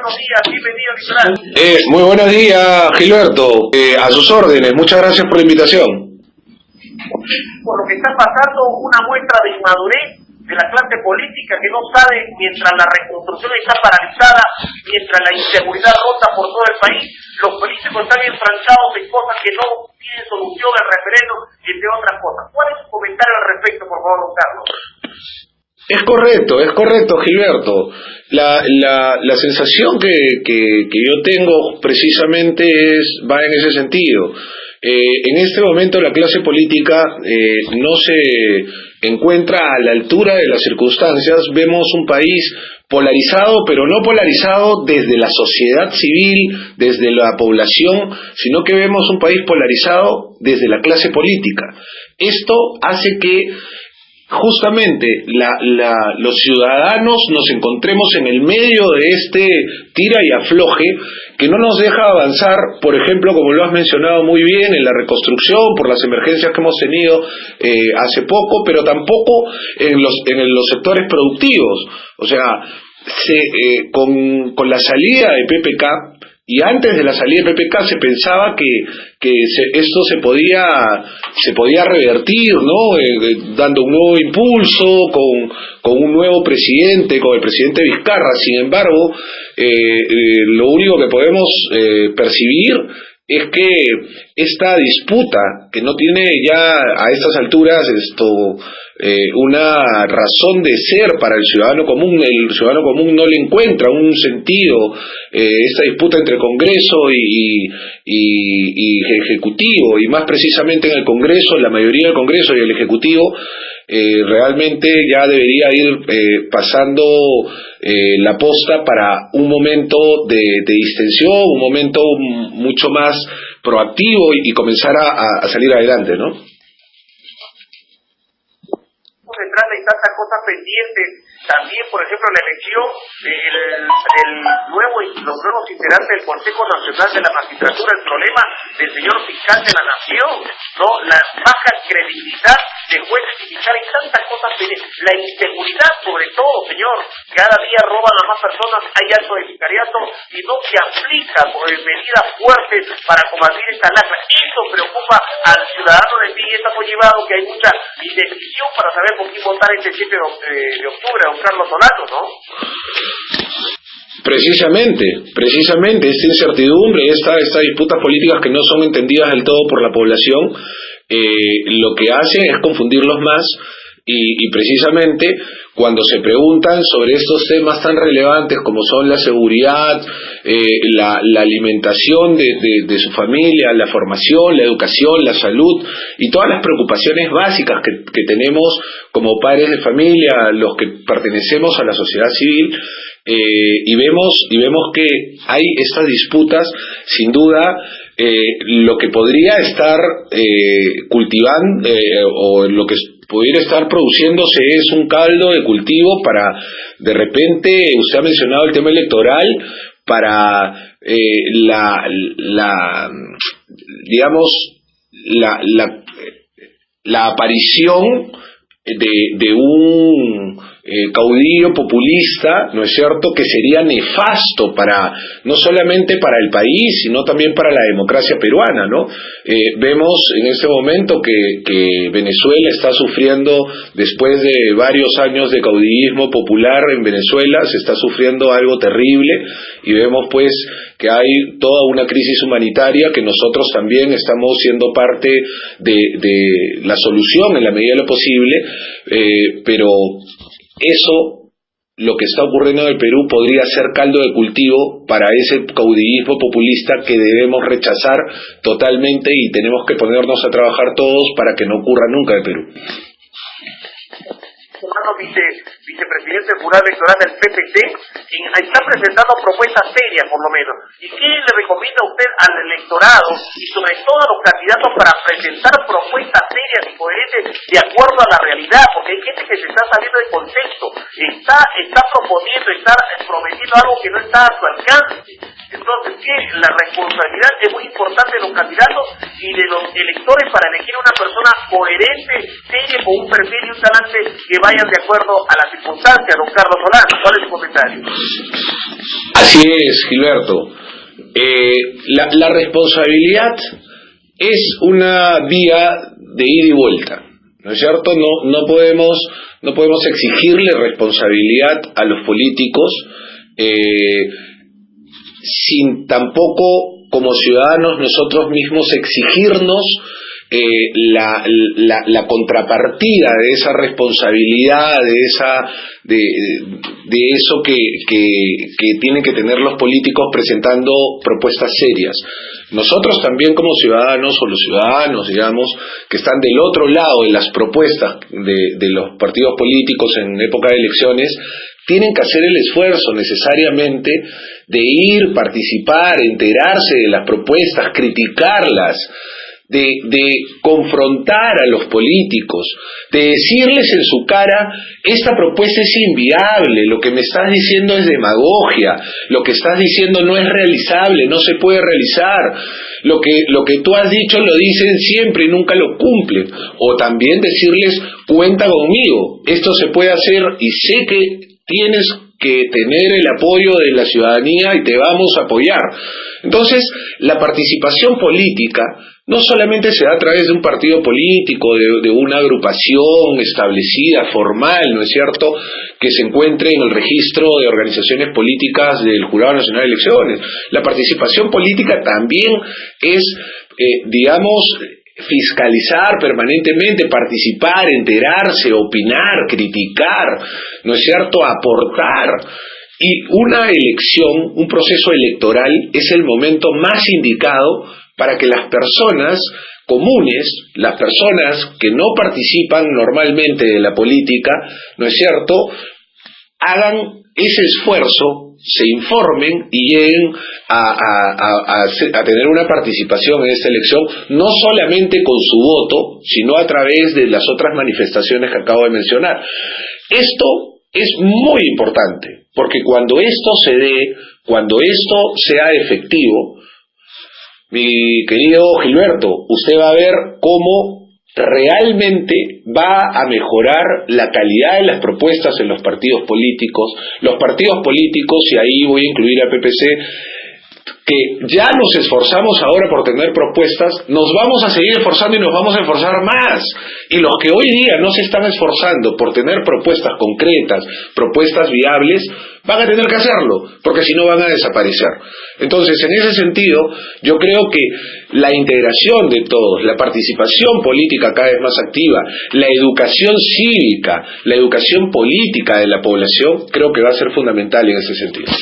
buenos días, bienvenido Litoral. Muy buenos días, Gilberto. A sus órdenes, muchas gracias por la invitación. Por lo que está pasando, una muestra de inmadurez de la clase política que no sabe, mientras la reconstrucción está paralizada, mientras la inseguridad rota por todo el país, los políticos están enfrancados en cosas que no tienen solución, el referéndum, entre otras cosas. ¿Cuál es su comentario al respecto, por favor, don Carlos? Es correcto, Gilberto. La sensación que yo tengo precisamente va en ese sentido. En este momento la clase política no se encuentra a la altura de las circunstancias. Vemos un país polarizado, pero no polarizado desde la sociedad civil, desde la población, sino que vemos un país polarizado desde la clase política. Esto hace que justamente los ciudadanos nos encontremos en el medio de este tira y afloje que no nos deja avanzar, por ejemplo, como lo has mencionado muy bien, en la reconstrucción, por las emergencias que hemos tenido hace poco, pero tampoco en los sectores productivos. O sea, con la salida de PPK, y antes de la salida de PPK se pensaba que esto se podía revertir, ¿no? Dando un nuevo impulso con un nuevo presidente, con el presidente Vizcarra. Sin embargo, lo único que podemos percibir es que esta disputa, que no tiene ya a estas alturas una razón de ser para el ciudadano común no le encuentra un sentido, esta disputa entre Congreso y Ejecutivo, y más precisamente en el Congreso, la mayoría del Congreso y el Ejecutivo, realmente ya debería ir pasando la posta para un momento de distensión, un momento mucho más proactivo y comenzar a salir adelante, ¿no? Detrás de tantas cosas pendientes, también, por ejemplo, la elección los nuevos integrantes del Consejo Nacional de la Magistratura, el problema del señor fiscal de la Nación, ¿no? La baja credibilidad de jueces y fiscales, tantas cosas pendientes, la inseguridad sobre todo, señor, cada día roban a más personas, hay actos de sicariato y no se aplican medidas fuertes para combatir esta lacra. Eso preocupa al ciudadano de bien, y está conllevado que hay mucha indecisión para saber por quién votar este 7 de octubre, don Carlos Solano, ¿no? Precisamente esta incertidumbre, estas disputas políticas que no son entendidas del todo por la población, lo que hacen es confundirlos más, y precisamente cuando se preguntan sobre estos temas tan relevantes como son la seguridad, la alimentación de su familia, la formación, la educación, la salud y todas las preocupaciones básicas que tenemos como padres de familia, los que pertenecemos a la sociedad civil, y vemos que hay estas disputas, sin duda. Lo que podría estar cultivando o lo que pudiera estar produciéndose es un caldo de cultivo para, de repente, usted ha mencionado el tema electoral, para la aparición de un caudillo populista, ¿no es cierto?, que sería nefasto no solamente para el país, sino también para la democracia peruana, ¿no? Vemos en este momento que Venezuela está sufriendo, después de varios años de caudillismo popular en Venezuela, se está sufriendo algo terrible, y vemos pues que hay toda una crisis humanitaria que nosotros también estamos siendo parte de la solución en la medida de lo posible, pero eso, lo que está ocurriendo en el Perú, podría ser caldo de cultivo para ese caudillismo populista que debemos rechazar totalmente, y tenemos que ponernos a trabajar todos para que no ocurra nunca en el Perú. Vicepresidente del Jurado Electoral del PPC, quien está presentando propuestas serias, por lo menos. ¿Y qué le recomienda usted al electorado y sobre todo a los candidatos para presentar propuestas serias y coherentes de acuerdo a la realidad? Porque hay gente que se está saliendo de contexto, está proponiendo, está prometiendo algo que no está a su alcance. Entonces, que la responsabilidad es muy importante de los candidatos y de los electores para elegir una persona coherente, seria, con un perfil y un talante que vayan de acuerdo a las circunstancias. Don Carlos Solano, ¿cuál es su comentario? Así es, Gilberto. La responsabilidad es una vía de ida y vuelta, ¿no es cierto? No podemos exigirle responsabilidad a los políticos sin tampoco como ciudadanos nosotros mismos exigirnos la contrapartida de esa responsabilidad, de eso que tienen que tener los políticos presentando propuestas serias. Nosotros también como ciudadanos, o los ciudadanos, digamos, que están del otro lado de las propuestas de los partidos políticos en época de elecciones, tienen que hacer el esfuerzo necesariamente de ir, participar, enterarse de las propuestas, criticarlas, de confrontar a los políticos, de decirles en su cara, esta propuesta es inviable, lo que me estás diciendo es demagogia, lo que estás diciendo no es realizable, no se puede realizar, lo que tú has dicho lo dicen siempre y nunca lo cumplen, o también decirles, cuenta conmigo, esto se puede hacer y sé que tienes que tener el apoyo de la ciudadanía y te vamos a apoyar. Entonces, la participación política no solamente se da a través de un partido político, de una agrupación establecida, formal, ¿no es cierto?, que se encuentre en el registro de organizaciones políticas del Jurado Nacional de Elecciones. La participación política también es, fiscalizar permanentemente, participar, enterarse, opinar, criticar, ¿no es cierto?, aportar. Y una elección, un proceso electoral, es el momento más indicado para que las personas comunes, las personas que no participan normalmente de la política, ¿no es cierto?, hagan ese esfuerzo, se informen y lleguen a tener una participación en esta elección, no solamente con su voto, sino a través de las otras manifestaciones que acabo de mencionar. Esto es muy importante, porque cuando esto se dé, cuando esto sea efectivo, mi querido Gilberto, usted va a ver cómo realmente va a mejorar la calidad de las propuestas en los partidos políticos, y ahí voy a incluir a PPC, que ya nos esforzamos ahora por tener propuestas, nos vamos a seguir esforzando y nos vamos a esforzar más. Y los que hoy día no se están esforzando por tener propuestas concretas, propuestas viables, van a tener que hacerlo, porque si no van a desaparecer. Entonces, en ese sentido, yo creo que la integración de todos, la participación política cada vez más activa, la educación cívica, la educación política de la población, creo que va a ser fundamental en ese sentido.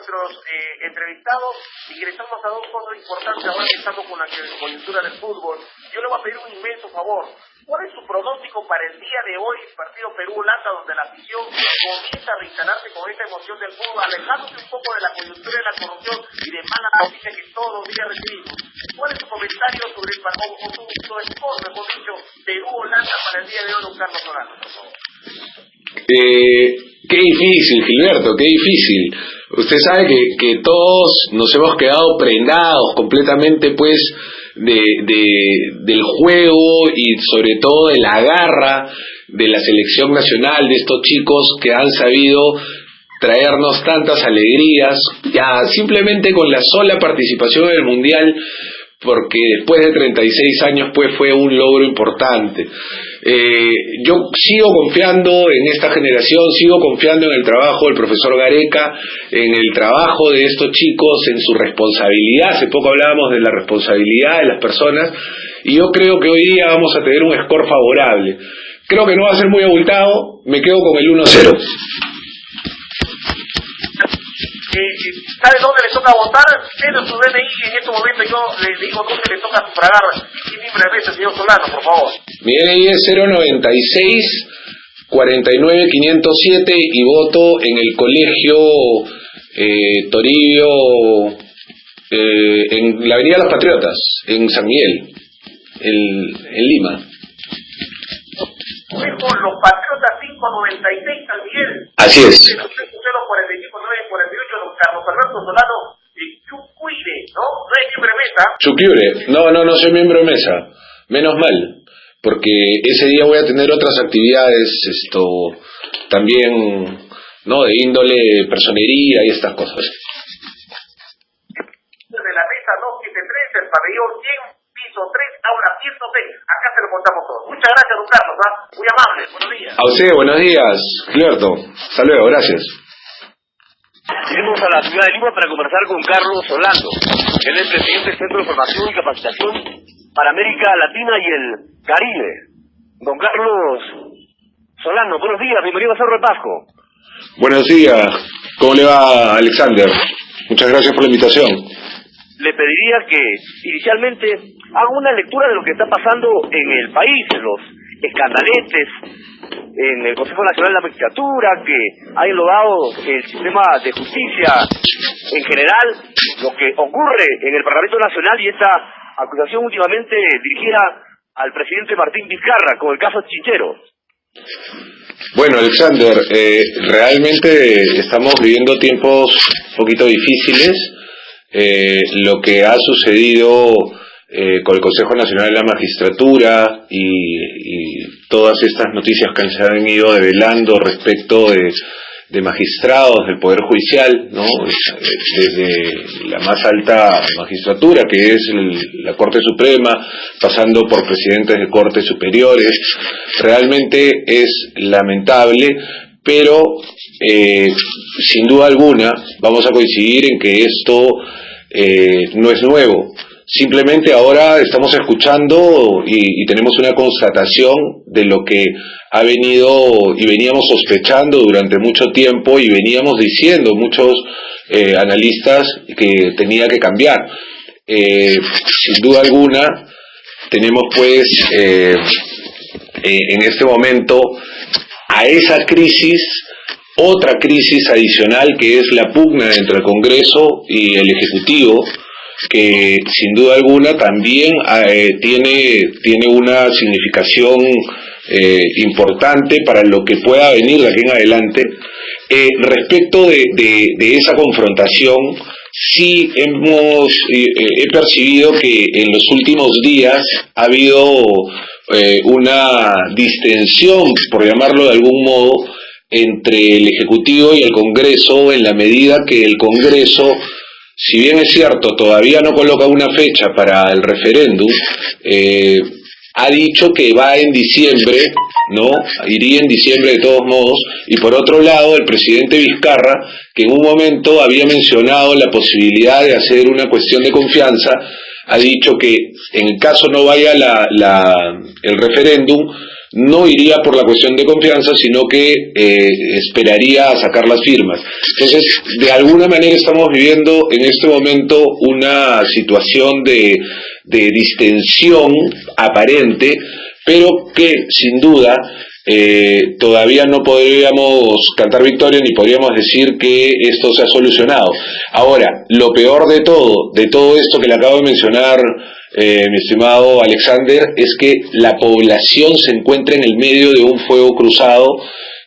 Nuestros entrevistados ingresamos a dos cosas importantes ahora que estamos con la coyuntura del fútbol. Yo le voy a pedir un inmenso favor. ¿Cuál es su pronóstico para el día de hoy, partido Perú-Holanda, donde la afición comienza a reinstalarse con esta emoción del fútbol, alejándose un poco de la coyuntura de la corrupción y de malas noticias que todos los días recibimos? ¿Cuál es su comentario sobre el su score, mejor dicho, Perú-Holanda para el día de hoy, don Carlos Solano, por favor? Qué difícil, Gilberto, qué difícil. Usted sabe que todos nos hemos quedado prendados completamente, pues, del juego y sobre todo de la garra de la selección nacional, de estos chicos que han sabido traernos tantas alegrías, ya simplemente con la sola participación en el Mundial, porque después de 36 años pues fue un logro importante. Yo sigo confiando en esta generación, sigo confiando en el trabajo del profesor Gareca, en el trabajo de estos chicos, en su responsabilidad. Hace poco hablábamos de la responsabilidad de las personas y yo creo que hoy día vamos a tener un score favorable. Creo que no va a ser muy abultado, me quedo con el 1-0. ¿Sabe dónde le toca votar? Tiene su DNI y en este momento yo le digo dónde le toca sufragar. Y libre veces, señor Solano, por favor. Mi DNI es 096 49 507 y voto en el colegio Toribio, en la Avenida Los Patriotas, en San Miguel, en Lima. Los Patriotas 596 San Miguel. Así es. 045 9 por Alberto Solano Chucuire, ¿no? No es miembro de mesa. Chuquiure, no soy miembro de mesa, menos mal, porque ese día voy a tener otras actividades, también, ¿no? De índole personería y estas cosas. De la mesa 273, el pabellón 100, piso 3, aula 106. Acá se lo contamos todo. Muchas gracias, don Carlos, ¿ah? Muy amable, buenos días. A usted, buenos días, Clerto. Hasta luego, gracias. Iremos a la ciudad de Lima para conversar con Carlos Solano. Él es presidente del Centro de Formación y Capacitación para América Latina y el Caribe. Don Carlos Solano, buenos días, bienvenido a Cerro de Pasco. Buenos días, ¿cómo le va, Alexander? Muchas gracias por la invitación. Le pediría que inicialmente haga una lectura de lo que está pasando en el país, en los escandaletes, en el Consejo Nacional de la Magistratura, que ha enlodado el sistema de justicia en general, lo que ocurre en el Parlamento Nacional y esta acusación últimamente dirigida al presidente Martín Vizcarra con el caso Chinchero. Bueno, Alexander, realmente estamos viviendo tiempos un poquito difíciles. Lo que ha sucedido con el Consejo Nacional de la Magistratura y todas estas noticias que se han ido develando respecto de magistrados del Poder Judicial, ¿no? Desde la más alta magistratura, que es la Corte Suprema, pasando por presidentes de Cortes Superiores, realmente es lamentable, pero sin duda alguna vamos a coincidir en que esto no es nuevo. Simplemente ahora estamos escuchando y tenemos una constatación de lo que ha venido y veníamos sospechando durante mucho tiempo y veníamos diciendo muchos analistas que tenía que cambiar. Sin duda alguna tenemos pues en este momento a esa crisis otra crisis adicional, que es la pugna entre el Congreso y el Ejecutivo, que sin duda alguna también tiene una significación importante para lo que pueda venir de aquí en adelante. Respecto de esa confrontación, sí he percibido que en los últimos días ha habido una distensión, por llamarlo de algún modo, entre el Ejecutivo y el Congreso, en la medida que el Congreso, si bien es cierto, todavía no coloca una fecha para el referéndum, ha dicho que va en diciembre, ¿no? Iría en diciembre de todos modos, y por otro lado el presidente Vizcarra, que en un momento había mencionado la posibilidad de hacer una cuestión de confianza, ha dicho que en caso no vaya el referéndum, no iría por la cuestión de confianza, sino que esperaría a sacar las firmas. Entonces, de alguna manera estamos viviendo en este momento una situación de distensión aparente, pero que sin duda todavía no podríamos cantar victoria ni podríamos decir que esto se ha solucionado. Ahora, lo peor de todo esto que le acabo de mencionar, mi estimado Alexander, es que la población se encuentra en el medio de un fuego cruzado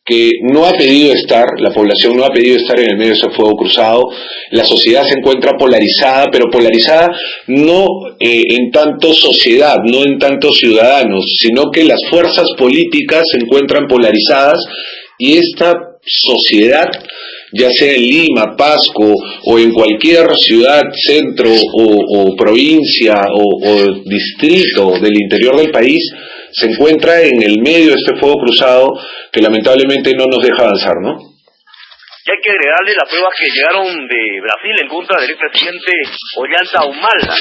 que no ha pedido estar, la población no ha pedido estar en el medio de ese fuego cruzado. La sociedad se encuentra polarizada, pero polarizada no en tanto sociedad, no en tanto ciudadanos, sino que las fuerzas políticas se encuentran polarizadas y esta sociedad, ya sea en Lima, Pasco o en cualquier ciudad, centro o provincia o distrito del interior del país, se encuentra en el medio de este fuego cruzado que lamentablemente no nos deja avanzar, ¿no? Y hay que agregarle las pruebas que llegaron de Brasil en contra del expresidente Ollanta Humala,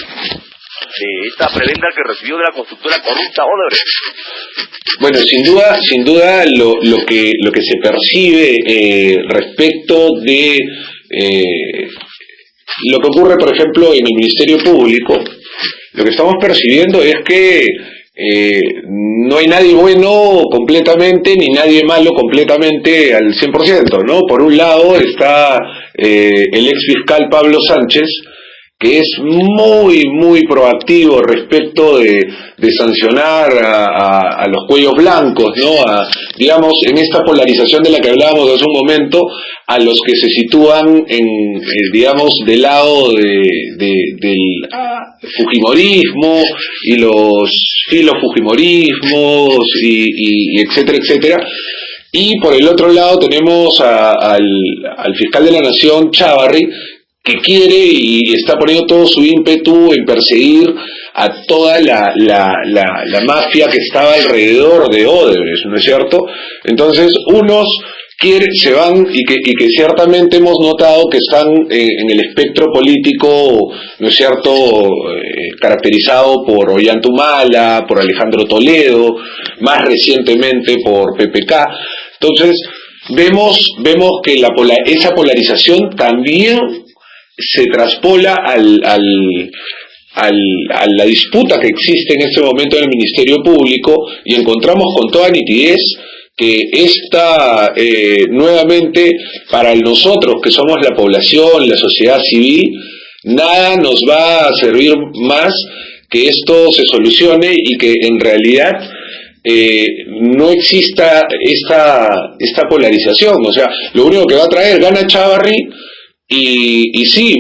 de esta prebenda que recibió de la constructora corrupta Odebrecht. Bueno, sin duda lo que se percibe respecto de lo que ocurre, por ejemplo, en el Ministerio Público, lo que estamos percibiendo es que no hay nadie bueno completamente ni nadie malo completamente al 100%, ¿no? Por un lado está el ex fiscal Pablo Sánchez, que es muy proactivo respecto de sancionar a los cuellos blancos, ¿no? Digamos, en esta polarización de la que hablábamos hace un momento, a los que se sitúan digamos, del lado del fujimorismo y los filofujimorismos y etcétera. Y por el otro lado tenemos al fiscal de la Nación, Chávarri, que quiere y está poniendo todo su ímpetu en perseguir a toda la mafia que estaba alrededor de Odebrecht, ¿no es cierto? Entonces, unos se van y que ciertamente hemos notado que están en el espectro político, ¿no es cierto?, caracterizado por Ollanta-Humala, por Alejandro Toledo, más recientemente por PPK. Entonces, vemos que esa polarización también se traspola a la disputa que existe en este momento en el Ministerio Público, y encontramos con toda nitidez que esta, nuevamente, para nosotros que somos la población, la sociedad civil, nada nos va a servir más que esto se solucione y que en realidad no exista esta polarización. O sea, lo único que va a traer, gana Chávarri, y sí,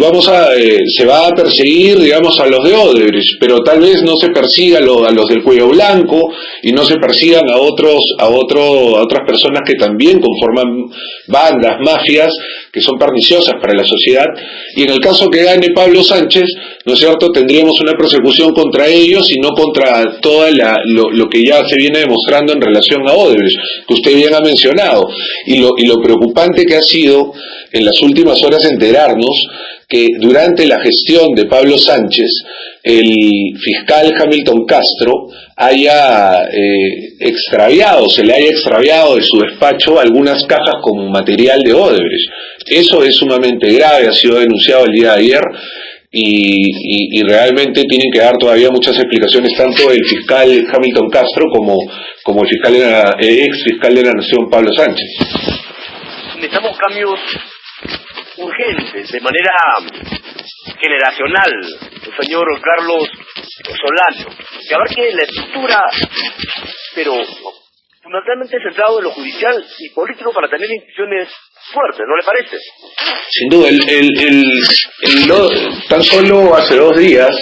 se va a perseguir, digamos, a los de Odebrecht, pero tal vez no se persiga a los del cuello blanco y no se persigan a otras personas que también conforman bandas, mafias, que son perniciosas para la sociedad. Y en el caso que gane Pablo Sánchez, ¿no es cierto?, tendríamos una persecución contra ellos y no contra todo lo que ya se viene demostrando en relación a Odebrecht, que usted bien ha mencionado. Y lo preocupante que ha sido en las últimas horas enterarnos que durante la gestión de Pablo Sánchez, el fiscal Hamilton Castro se le haya extraviado de su despacho algunas cajas con material de Odebrecht. Eso es sumamente grave, ha sido denunciado el día de ayer, y realmente tienen que dar todavía muchas explicaciones tanto el fiscal Hamilton Castro como el ex fiscal de la Nación, Pablo Sánchez. Necesitamos cambios urgentes, de manera generacional, el señor Carlos Solano, que abarque la estructura, pero fundamentalmente centrado en lo judicial y político para tener instituciones fuertes, ¿no le parece? Sin duda, tan solo hace 2 días,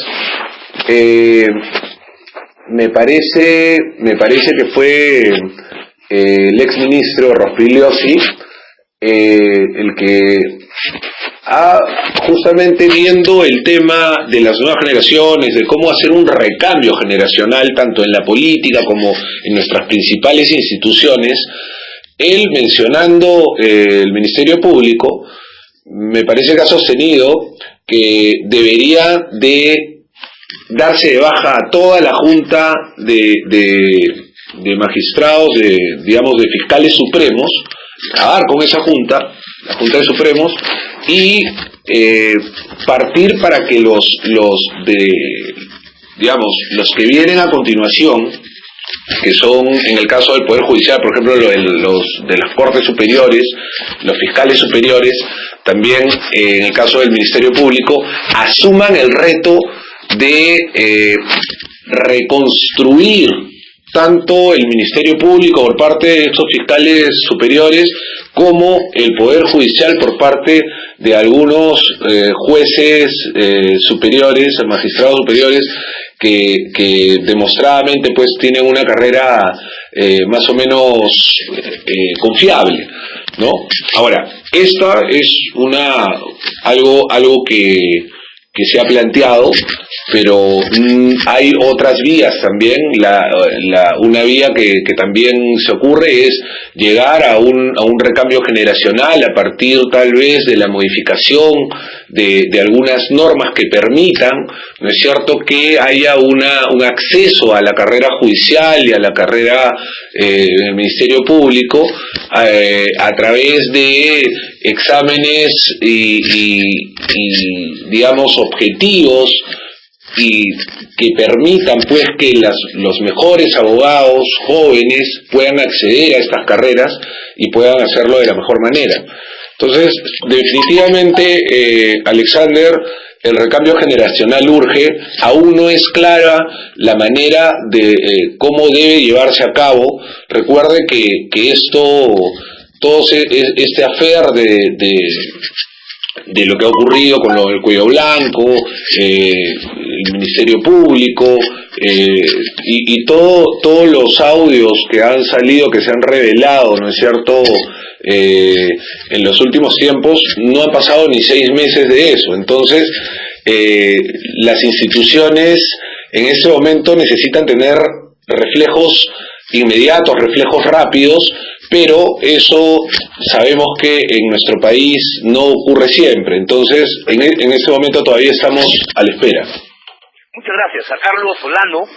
me parece que fue el exministro Rospigliosi el que justamente viendo el tema de las nuevas generaciones, de cómo hacer un recambio generacional tanto en la política como en nuestras principales instituciones, él mencionando el Ministerio Público, me parece que ha sostenido que debería de darse de baja a toda la junta de magistrados, digamos, de fiscales supremos, acabar con esa junta, la Junta de Supremos, y partir para que los que vienen a continuación, que son, en el caso del Poder Judicial, por ejemplo, los de las Cortes Superiores, los fiscales superiores, también en el caso del Ministerio Público, asuman el reto de reconstruir tanto el Ministerio Público por parte de estos fiscales superiores como el Poder Judicial por parte de algunos jueces superiores, magistrados superiores, que demostradamente pues tienen una carrera más o menos confiable, ¿no? Ahora, esta es algo que se ha planteado, pero hay otras vías también. Una vía que también se ocurre es llegar a un recambio generacional a partir tal vez de la modificación de algunas normas que permitan, ¿no es cierto?, que haya un acceso a la carrera judicial y a la carrera del Ministerio Público a través de exámenes y digamos objetivos, y que permitan pues que los mejores abogados jóvenes puedan acceder a estas carreras y puedan hacerlo de la mejor manera. Entonces, definitivamente, Alexander, el recambio generacional urge, aún no es clara la manera de cómo debe llevarse a cabo. Recuerde que todo este affair de lo que ha ocurrido con lo del cuello blanco, el Ministerio Público, y todos los audios que han salido, que se han revelado, ¿no es cierto?, en los últimos tiempos, no han pasado ni 6 meses de eso. Entonces, las instituciones en este momento necesitan tener reflejos inmediatos, reflejos rápidos, pero eso sabemos que en nuestro país no ocurre siempre. Entonces, en este momento todavía estamos a la espera. Muchas gracias a Carlos Solano.